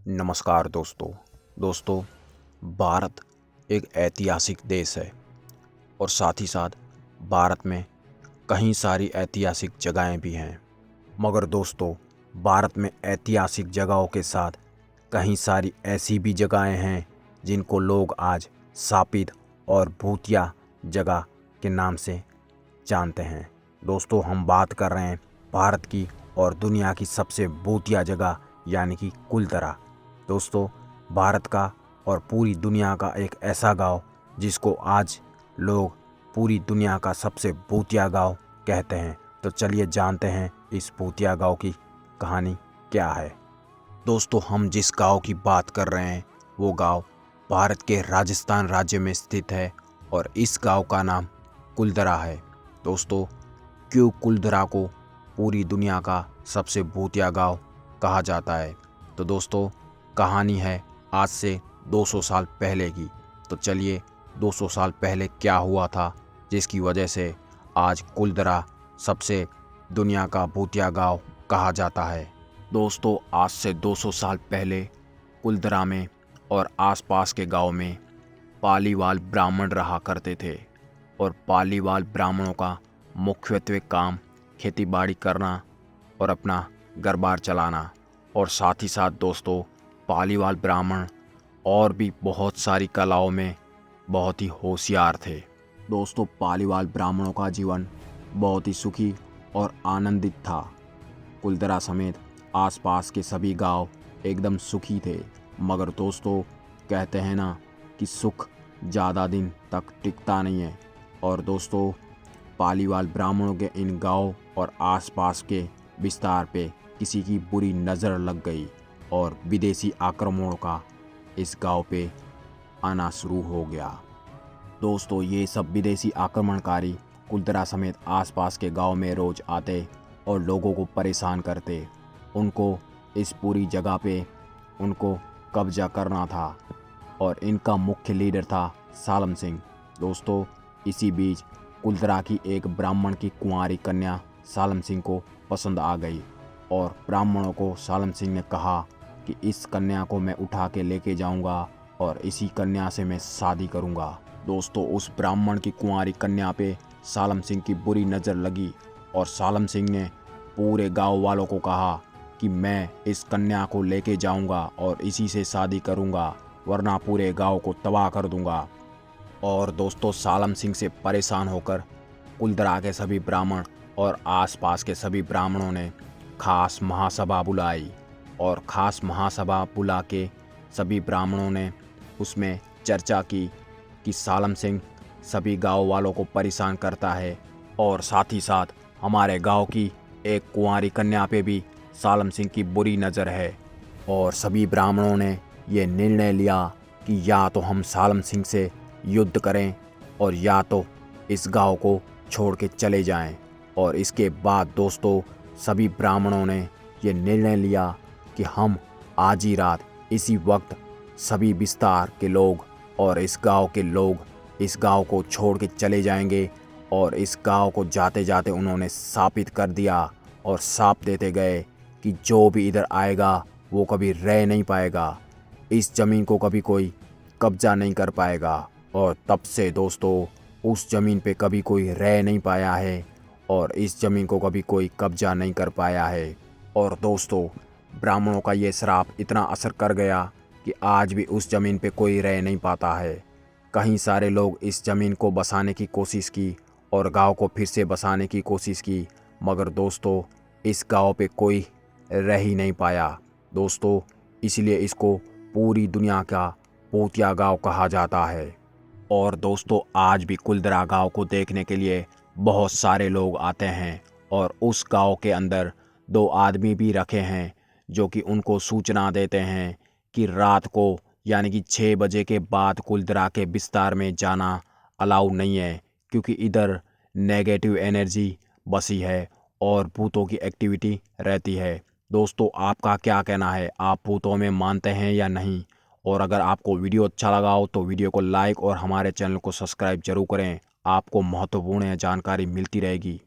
नमस्कार दोस्तों। भारत एक ऐतिहासिक देश है और साथ ही साथ भारत में कई सारी ऐतिहासिक जगहें भी हैं। मगर दोस्तों, भारत में ऐतिहासिक जगहों के साथ कई सारी ऐसी भी जगहें हैं जिनको लोग आज शापित और भूतिया जगह के नाम से जानते हैं। दोस्तों, हम बात कर रहे हैं भारत की और दुनिया की सबसे भूतिया जगह यानी कि कुलधरा। दोस्तों, भारत का और पूरी दुनिया का एक ऐसा गांव जिसको आज लोग पूरी दुनिया का सबसे भूतिया गांव कहते हैं। तो चलिए जानते हैं इस भूतिया गांव की कहानी क्या है। दोस्तों, हम जिस गांव की बात कर रहे हैं वो गांव भारत के राजस्थान राज्य में स्थित है और इस गांव का नाम कुलधरा है। दोस्तों, क्यों कुलधरा को पूरी दुनिया का सबसे भूतिया गांव कहा जाता है? तो दोस्तों, कहानी है आज से 200 साल पहले की। तो चलिए 200 साल पहले क्या हुआ था जिसकी वजह से आज कुलधरा सबसे दुनिया का भूतिया गांव कहा जाता है। दोस्तों, आज से 200 साल पहले कुलधरा में और आसपास के गांव में पालीवाल ब्राह्मण रहा करते थे और पालीवाल ब्राह्मणों का मुख्यत्वे काम खेतीबाड़ी करना और अपना घर बार चलाना। और साथ ही साथ दोस्तों, पालीवाल ब्राह्मण और भी बहुत सारी कलाओं में बहुत ही होशियार थे। दोस्तों, पालीवाल ब्राह्मणों का जीवन बहुत ही सुखी और आनंदित था। कुलधरा समेत आसपास के सभी गांव एकदम सुखी थे। मगर दोस्तों, कहते हैं ना कि सुख ज़्यादा दिन तक टिकता नहीं है। और दोस्तों, पालीवाल ब्राह्मणों के इन गांव और आसपास के विस्तार पे किसी की बुरी नज़र लग गई और विदेशी आक्रमणों का इस गांव पे आना शुरू हो गया। दोस्तों, ये सब विदेशी आक्रमणकारी कुलधरा समेत आसपास के गांव में रोज आते और लोगों को परेशान करते। उनको इस पूरी जगह पे उनको कब्जा करना था और इनका मुख्य लीडर था सालम सिंह। दोस्तों, इसी बीच कुलधरा की एक ब्राह्मण की कुंवारी कन्या सालम सिंह को पसंद आ गई और ब्राह्मणों को सालम सिंह ने कहा कि इस कन्या को मैं उठा के लेके जाऊंगा और इसी कन्या से मैं शादी करूंगा। दोस्तों, उस ब्राह्मण की कुंवारी कन्या पे सालम सिंह की बुरी नज़र लगी और सालम सिंह ने पूरे गांव वालों को कहा कि मैं इस कन्या को लेके जाऊंगा और इसी से शादी करूंगा, वरना पूरे गांव को तबाह कर दूंगा। और दोस्तों, सालम सिंह से परेशान होकर कुलधरा के सभी ब्राह्मण और आसपास के सभी ब्राह्मणों ने खास महासभा बुलाई और खास महासभा बुला के सभी ब्राह्मणों ने उसमें चर्चा की कि सालम सिंह सभी गांव वालों को परेशान करता है और साथ ही साथ हमारे गांव की एक कुंवारी कन्या पे भी सालम सिंह की बुरी नज़र है। और सभी ब्राह्मणों ने ये निर्णय लिया कि या तो हम सालम सिंह से युद्ध करें और या तो इस गांव को छोड़ के चले जाएं। और इसके बाद दोस्तों, सभी ब्राह्मणों ने ये निर्णय लिया कि हम आज ही रात इसी वक्त सभी विस्तार के लोग और इस गांव के लोग इस गांव को छोड़ के चले जाएंगे। और इस गांव को जाते जाते उन्होंने शापित कर दिया और शाप देते गए कि जो भी इधर आएगा वो कभी रह नहीं पाएगा, इस ज़मीन को कभी कोई कब्जा नहीं कर पाएगा। और तब से दोस्तों, उस ज़मीन पे कभी कोई रह नहीं पाया है और इस ज़मीन को कभी कोई कब्जा नहीं कर पाया है। और दोस्तों, ब्राह्मणों का ये श्राप इतना असर कर गया कि आज भी उस ज़मीन पे कोई रह नहीं पाता है। कई सारे लोग इस ज़मीन को बसाने की कोशिश की और गांव को फिर से बसाने की कोशिश की, मगर दोस्तों, इस गांव पे कोई रह ही नहीं पाया। दोस्तों, इसलिए इसको पूरी दुनिया का भूतिया गांव कहा जाता है। और दोस्तों, आज भी कुलधरा गांव को देखने के लिए बहुत सारे लोग आते हैं और उस गांव के अंदर 2 आदमी भी रखे हैं जो कि उनको सूचना देते हैं कि रात को यानी कि 6 बजे के बाद कुलधरा के विस्तार में जाना अलाउ नहीं है, क्योंकि इधर नेगेटिव एनर्जी बसी है और भूतों की एक्टिविटी रहती है। दोस्तों, आपका क्या कहना है? आप भूतों में मानते हैं या नहीं? और अगर आपको वीडियो अच्छा लगा हो तो वीडियो को लाइक और हमारे चैनल को सब्सक्राइब जरूर करें। आपको महत्वपूर्ण जानकारी मिलती रहेगी।